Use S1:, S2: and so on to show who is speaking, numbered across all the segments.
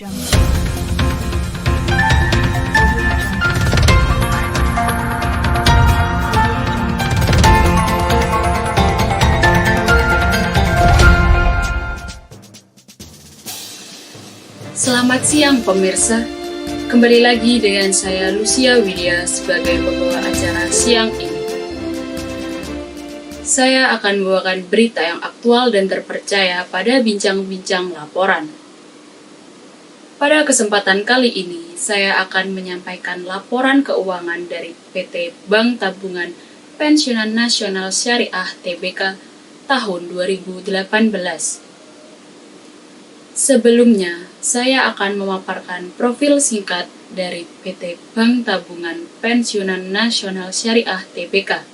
S1: Selamat siang pemirsa, kembali lagi dengan saya Lucia Widya sebagai pembawa acara siang ini. Saya akan membawakan berita yang aktual dan terpercaya pada bincang-bincang laporan. Pada kesempatan kali ini, saya akan menyampaikan laporan keuangan dari PT Bank Tabungan Pensiunan Nasional Syariah (TBK) tahun 2018. Sebelumnya, saya akan memaparkan profil singkat dari PT Bank Tabungan Pensiunan Nasional Syariah (TBK).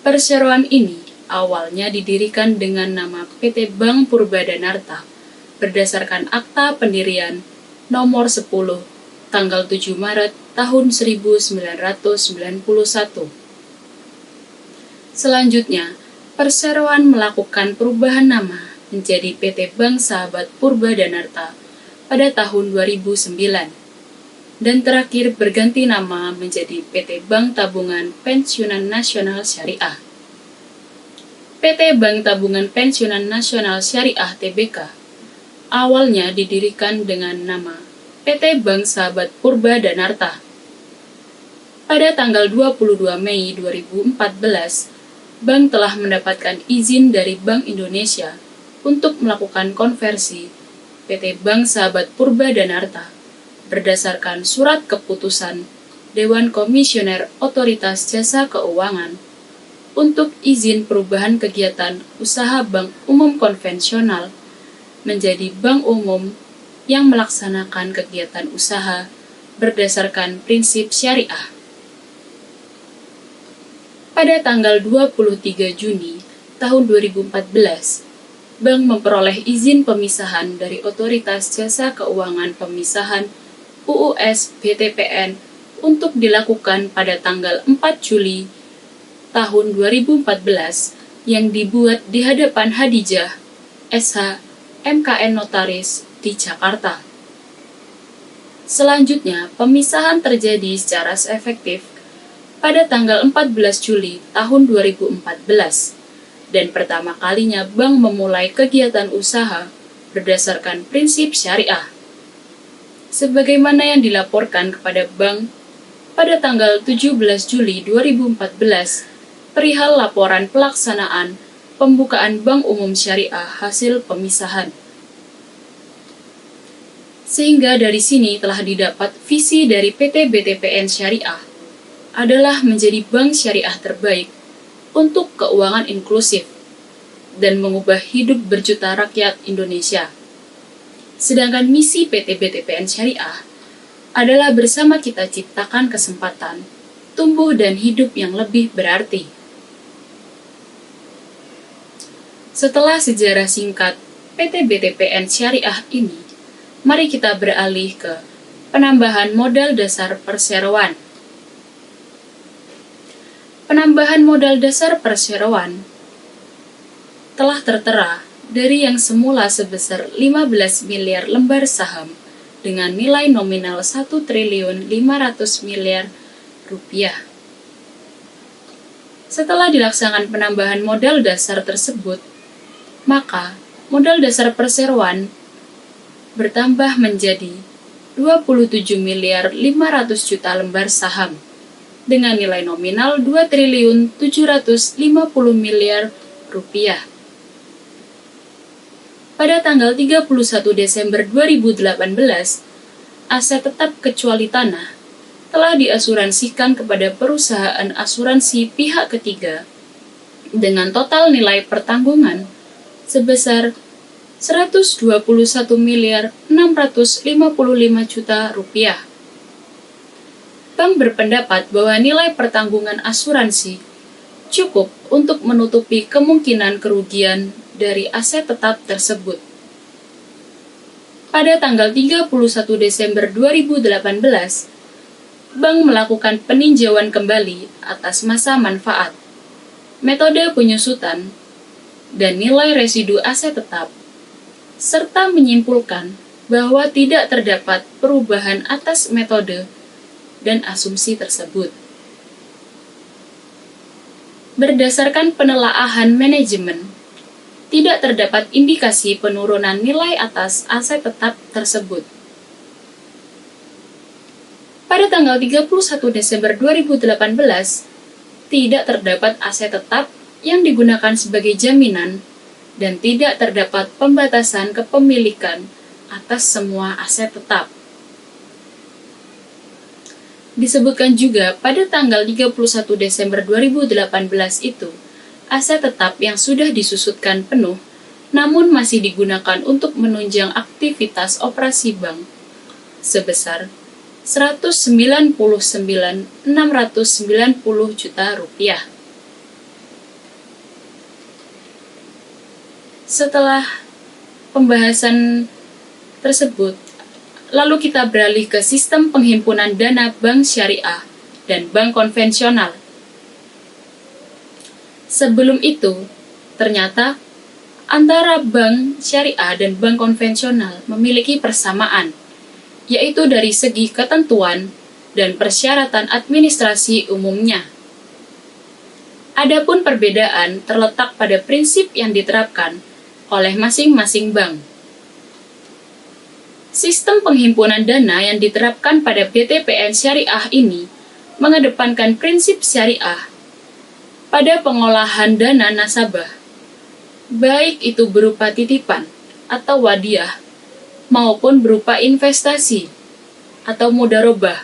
S1: Perseroan ini awalnya didirikan dengan nama PT Bank Purbadanarta berdasarkan Akta Pendirian nomor 10 tanggal 7 Maret tahun 1991. Selanjutnya, perseroan melakukan perubahan nama menjadi PT Bank Sahabat Purbadanarta pada tahun 2009 dan terakhir berganti nama menjadi PT Bank Tabungan Pensiunan Nasional Syariah. PT Bank Tabungan Pensiunan Nasional Syariah (TBK) awalnya didirikan dengan nama PT Bank Sahabat Purbadanarta. Pada tanggal 22 Mei 2014, bank telah mendapatkan izin dari Bank Indonesia untuk melakukan konversi PT Bank Sahabat Purbadanarta berdasarkan surat keputusan Dewan Komisioner Otoritas Jasa Keuangan untuk izin perubahan kegiatan usaha bank umum konvensional menjadi bank umum yang melaksanakan kegiatan usaha berdasarkan prinsip syariah. Pada tanggal 23 Juni tahun 2014, Bank memperoleh izin pemisahan dari Otoritas Jasa Keuangan Pemisahan UUS BTPN untuk dilakukan pada tanggal 4 Juli tahun 2014 yang dibuat di hadapan Hadijah SH MKN Notaris di Jakarta. Selanjutnya, pemisahan terjadi secara efektif pada tanggal 14 Juli tahun 2014. Dan pertama kalinya bank memulai kegiatan usaha berdasarkan prinsip syariah. Sebagaimana yang dilaporkan kepada bank pada tanggal 17 Juli 2014 perihal laporan pelaksanaan pembukaan bank umum syariah hasil pemisahan. Sehingga dari sini telah didapat visi dari PT BTPN Syariah adalah menjadi bank syariah terbaik untuk keuangan inklusif dan mengubah hidup berjuta rakyat Indonesia. Sedangkan misi PT BTPN Syariah adalah bersama kita ciptakan kesempatan tumbuh dan hidup yang lebih berarti. Setelah sejarah singkat PT BTPN Syariah ini, mari kita beralih ke penambahan modal dasar perseroan. Penambahan modal dasar perseroan telah tertera dari yang semula sebesar 15 miliar lembar saham dengan nilai nominal 1.500 triliun rupiah. Setelah dilaksanakan penambahan modal dasar tersebut, maka modal dasar perseroan bertambah menjadi 27 miliar 500 juta lembar saham dengan nilai nominal 2.750 triliun rupiah. Pada tanggal 31 Desember 2018, aset tetap kecuali tanah telah diasuransikan kepada perusahaan asuransi pihak ketiga dengan total nilai pertanggungan sebesar 121 miliar 655 juta rupiah. Bank berpendapat bahwa nilai pertanggungan asuransi cukup untuk menutupi kemungkinan kerugian dari aset tetap tersebut. Pada tanggal 31 Desember 2018, Bank melakukan peninjauan kembali atas masa manfaat, metode penyusutan, dan nilai residu aset tetap, serta menyimpulkan bahwa tidak terdapat perubahan atas metode dan asumsi tersebut. Berdasarkan penelaahan manajemen, tidak terdapat indikasi penurunan nilai atas aset tetap tersebut. Pada tanggal 31 Desember 2018, tidak terdapat aset tetap yang digunakan sebagai jaminan dan tidak terdapat pembatasan kepemilikan atas semua aset tetap. Disebutkan juga pada tanggal 31 Desember 2018 itu, aset tetap yang sudah disusutkan penuh namun masih digunakan untuk menunjang aktivitas operasi bank sebesar Rp199.690 juta. Setelah pembahasan tersebut, lalu kita beralih ke sistem penghimpunan dana bank syariah dan bank konvensional. Sebelum itu, ternyata antara bank syariah dan bank konvensional memiliki persamaan, yaitu dari segi ketentuan dan persyaratan administrasi umumnya. Adapun perbedaan terletak pada prinsip yang diterapkan oleh masing-masing bank. Sistem penghimpunan dana yang diterapkan pada BTPN Syariah ini mengedepankan prinsip syariah pada pengolahan dana nasabah, baik itu berupa titipan atau wadiah, maupun berupa investasi atau mudharabah,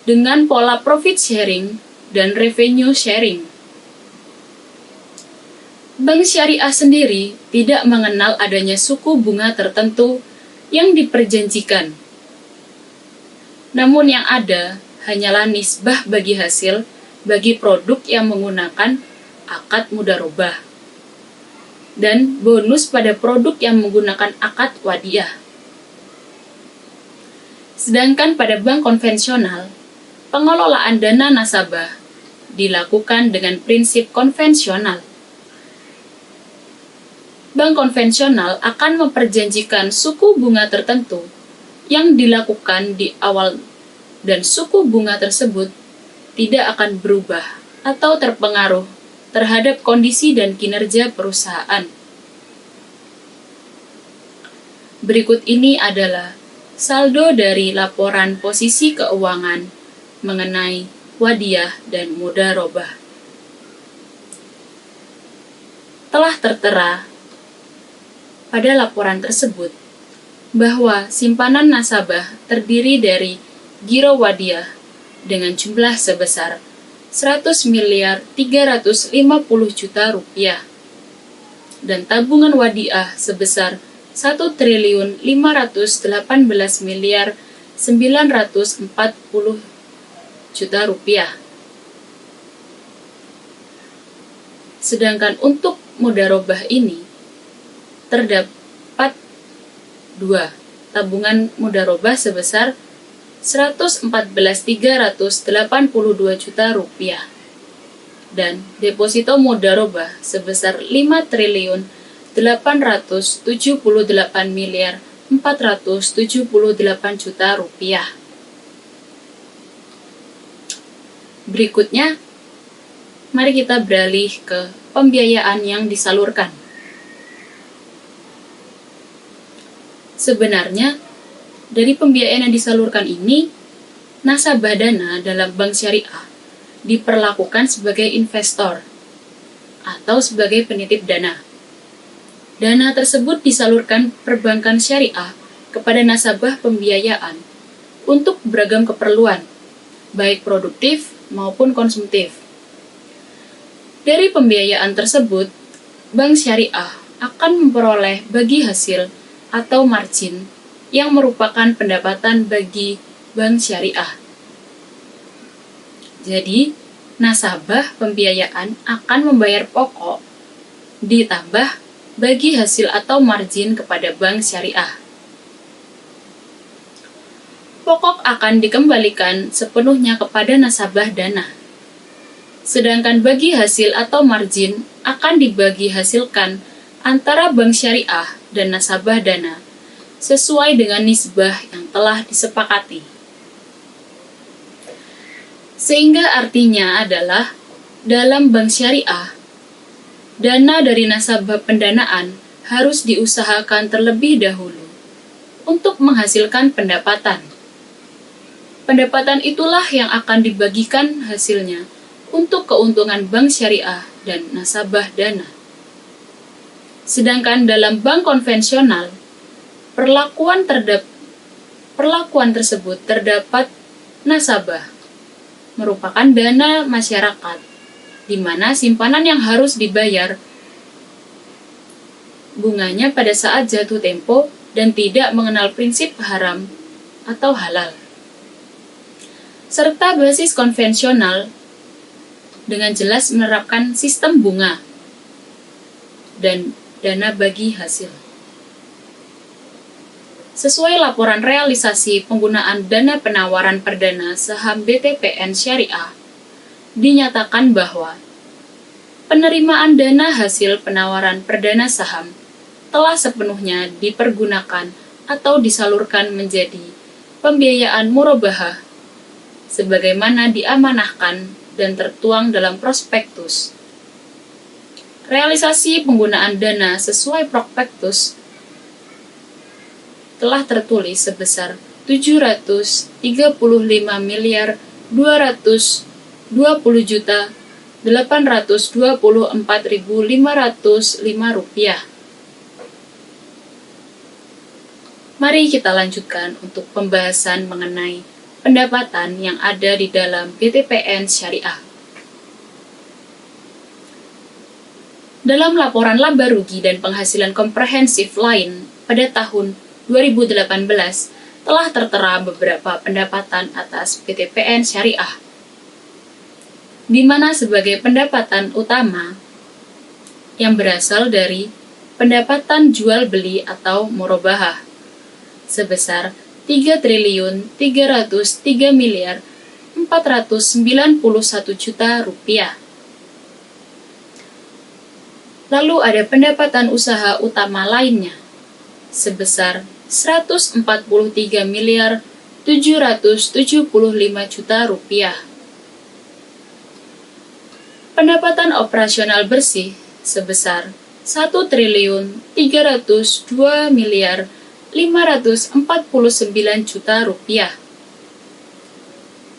S1: dengan pola profit sharing dan revenue sharing. Bank syariah sendiri tidak mengenal adanya suku bunga tertentu yang diperjanjikan. Namun yang ada hanyalah nisbah bagi hasil bagi produk yang menggunakan akad mudharabah dan bonus pada produk yang menggunakan akad wadiah. Sedangkan pada bank konvensional, pengelolaan dana nasabah dilakukan dengan prinsip konvensional. Bank konvensional akan memperjanjikan suku bunga tertentu yang dilakukan di awal dan suku bunga tersebut tidak akan berubah atau terpengaruh terhadap kondisi dan kinerja perusahaan. Berikut ini adalah saldo dari laporan posisi keuangan mengenai wadiah dan mudharabah. Telah tertera pada laporan tersebut bahwa simpanan nasabah terdiri dari giro wadiah dengan jumlah sebesar Rp100.350.000.000 dan tabungan wadiah sebesar Rp1.518.940.000.000. Sedangkan untuk mudharabah ini terdapat 2 tabungan mudharabah sebesar Rp114.382 juta dan deposito mudharabah sebesar Rp5.878.478 juta. Berikutnya, mari kita beralih ke pembiayaan yang disalurkan. Sebenarnya, dari pembiayaan yang disalurkan ini, nasabah dana dalam bank syariah diperlakukan sebagai investor atau sebagai penitip dana. Dana tersebut disalurkan perbankan syariah kepada nasabah pembiayaan untuk beragam keperluan, baik produktif maupun konsumtif. Dari pembiayaan tersebut, bank syariah akan memperoleh bagi hasil atau margin yang merupakan pendapatan bagi bank syariah. Jadi, nasabah pembiayaan akan membayar pokok ditambah bagi hasil atau margin kepada bank syariah. Pokok akan dikembalikan sepenuhnya kepada nasabah dana. Sedangkan bagi hasil atau margin akan dibagi hasilkan antara bank syariah dan nasabah dana sesuai dengan nisbah yang telah disepakati. Sehingga artinya adalah, dalam bank syariah, dana dari nasabah pendanaan harus diusahakan terlebih dahulu untuk menghasilkan pendapatan. Pendapatan itulah yang akan dibagikan hasilnya untuk keuntungan bank syariah dan nasabah dana. Sedangkan dalam bank konvensional, perlakuan tersebut terdapat nasabah, merupakan dana masyarakat, di mana simpanan yang harus dibayar bunganya pada saat jatuh tempo dan tidak mengenal prinsip haram atau halal. Serta basis konvensional dengan jelas menerapkan sistem bunga dan dana bagi hasil. Sesuai laporan realisasi penggunaan dana penawaran perdana saham BTPN Syariah, dinyatakan bahwa penerimaan dana hasil penawaran perdana saham telah sepenuhnya dipergunakan atau disalurkan menjadi pembiayaan murabahah sebagaimana diamanahkan dan tertuang dalam prospektus. Realisasi penggunaan dana sesuai prospektus telah tertulis sebesar 735.220.824.505 rupiah. Mari kita lanjutkan untuk pembahasan mengenai pendapatan yang ada di dalam BTPN Syariah. Dalam laporan laba rugi dan penghasilan komprehensif lain pada tahun 2018 telah tertera beberapa pendapatan atas BTPN Syariah, di mana sebagai pendapatan utama yang berasal dari pendapatan jual beli atau murabahah sebesar 3.303.491 juta rupiah. Lalu ada pendapatan usaha utama lainnya sebesar 143.775 juta rupiah. Pendapatan operasional bersih sebesar 1.302.549 juta rupiah.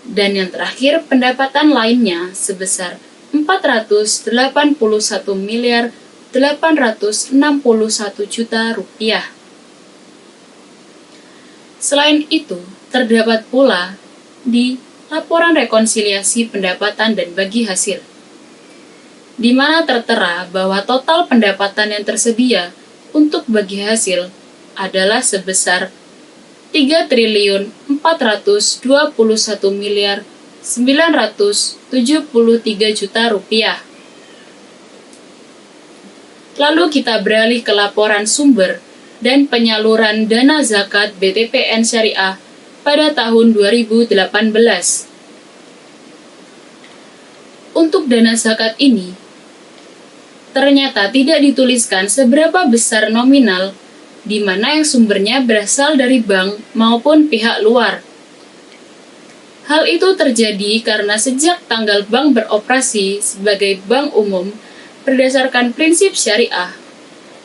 S1: Dan yang terakhir, pendapatan lainnya sebesar 481.861 juta rupiah. Selain itu, terdapat pula di laporan rekonsiliasi pendapatan dan bagi hasil, di mana tertera bahwa total pendapatan yang tersedia untuk bagi hasil adalah sebesar 3.421.973 juta rupiah. Lalu kita beralih ke laporan sumber dan penyaluran dana zakat BTPN Syariah pada tahun 2018. Untuk dana zakat ini, ternyata tidak dituliskan seberapa besar nominal, di mana yang sumbernya berasal dari bank maupun pihak luar. Hal itu terjadi karena sejak tanggal bank beroperasi sebagai bank umum berdasarkan prinsip syariah,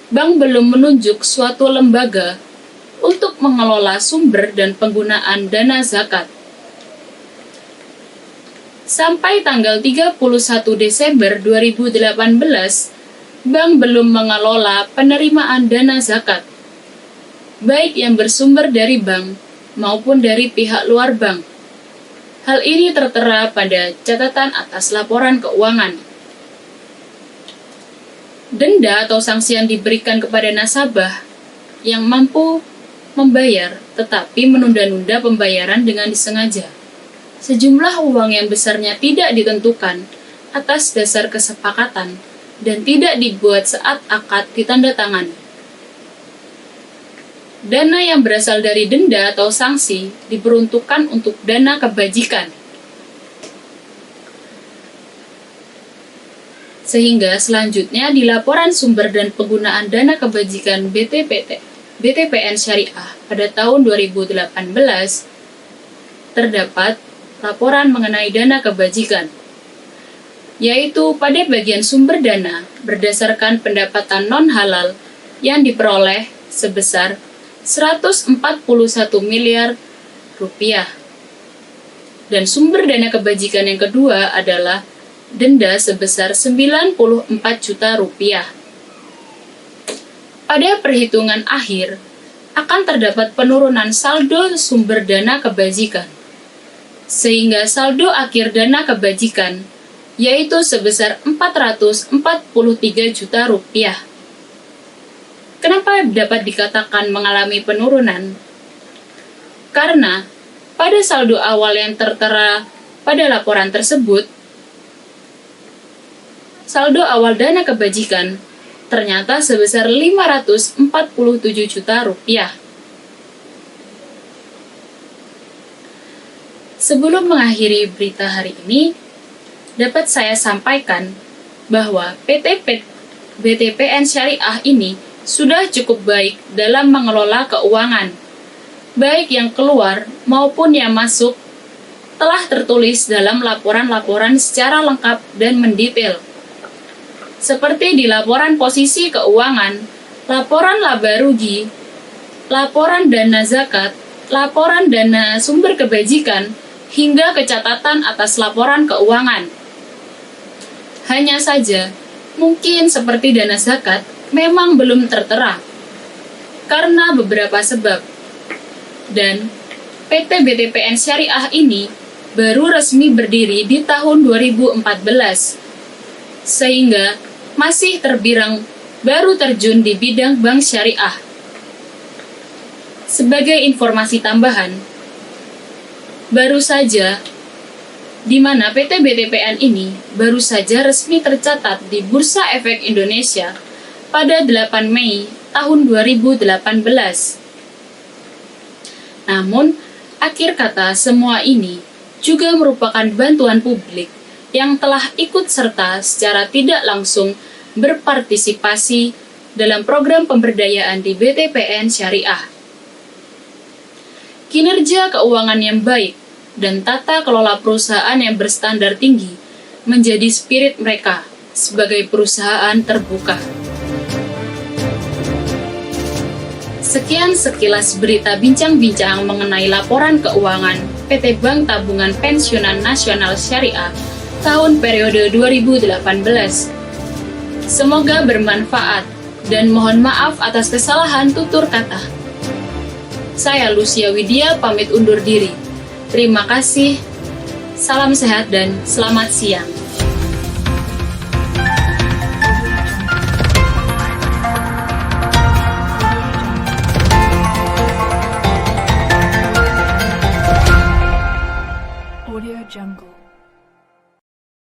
S1: bank belum menunjuk suatu lembaga untuk mengelola sumber dan penggunaan dana zakat. Sampai tanggal 31 Desember 2018, bank belum mengelola penerimaan dana zakat, baik yang bersumber dari bank maupun dari pihak luar bank. Hal ini tertera pada catatan atas laporan keuangan. Denda atau sanksi yang diberikan kepada nasabah yang mampu membayar tetapi menunda-nunda pembayaran dengan disengaja. Sejumlah uang yang besarnya tidak ditentukan atas dasar kesepakatan dan tidak dibuat saat akad ditandatangani. Dana yang berasal dari denda atau sanksi diperuntukkan untuk dana kebajikan. Sehingga selanjutnya di laporan sumber dan penggunaan dana kebajikan BTPN Syariah pada tahun 2018, terdapat laporan mengenai dana kebajikan, yaitu pada bagian sumber dana berdasarkan pendapatan non-halal yang diperoleh sebesar 141 miliar rupiah. Dan sumber dana kebajikan yang kedua adalah denda sebesar 94 juta rupiah. Pada perhitungan akhir, akan terdapat penurunan saldo sumber dana kebajikan, sehingga saldo akhir dana kebajikan yaitu sebesar 443 juta rupiah. Kenapa dapat dikatakan mengalami penurunan? Karena pada saldo awal yang tertera pada laporan tersebut, saldo awal dana kebajikan ternyata sebesar 547 juta rupiah. Sebelum mengakhiri berita hari ini, dapat saya sampaikan bahwa BTPN Syariah ini sudah cukup baik dalam mengelola keuangan, baik yang keluar maupun yang masuk telah tertulis dalam laporan-laporan secara lengkap dan mendetail. Seperti di laporan posisi keuangan, laporan laba rugi, laporan dana zakat, laporan dana sumber kebajikan, hingga kecatatan atas laporan keuangan. Hanya saja, mungkin seperti dana zakat memang belum tertera karena beberapa sebab. Dan PT BTPN Syariah ini baru resmi berdiri di tahun 2014, sehingga masih terbilang baru terjun di bidang bank syariah. Sebagai informasi tambahan, baru saja di mana PT BTPN ini baru saja resmi tercatat di Bursa Efek Indonesia pada 8 Mei tahun 2018. Namun, akhir kata semua ini juga merupakan bantuan publik yang telah ikut serta secara tidak langsung berpartisipasi dalam program pemberdayaan di BTPN Syariah. Kinerja keuangan yang baik dan tata kelola perusahaan yang berstandar tinggi menjadi spirit mereka sebagai perusahaan terbuka. Sekian sekilas berita bincang-bincang mengenai laporan keuangan PT Bank Tabungan Pensiunan Nasional Syariah tahun periode 2018. Semoga bermanfaat dan mohon maaf atas kesalahan tutur kata. Saya Lucia Widya pamit undur diri. Terima kasih, salam sehat dan selamat siang.
S2: Audio Jungle.